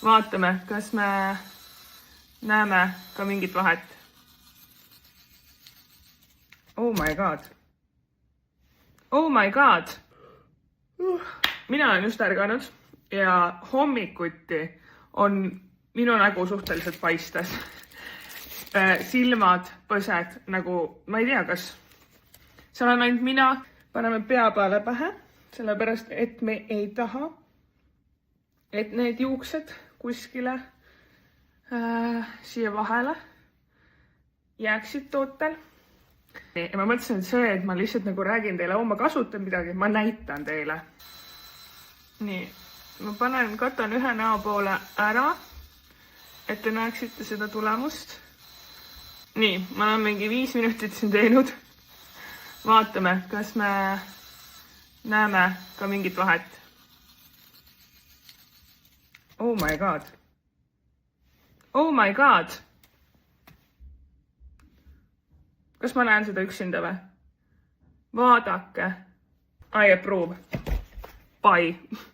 vaatame, kas me näeme ka mingit vahet. Oh my god. Oh my god. Mina olen just ärganud ja hommikuti on minu nägu suhteliselt paistes. Silmad, põsed, nagu ma ei tea, kas seal on ainult mina. Paneme pea peale pähe, sellepärast, et me ei taha, et need juuksed kuskile siia vahele jääksid tootel. Ja ma mõtlesin, et see, et ma lihtsalt nagu räägin teile, ma kasutan midagi, ma näitan teile. Nii, ma katan ühe näo poole ära, et te näeksite seda tulemust. Nii, ma olen mingi 5 minutit siin teinud. Vaatame, kas me näeme ka mingit vahet. Oh my god. Oh my god. Kas ma näen seda üksinda või? Vaadake. I approve. Bye.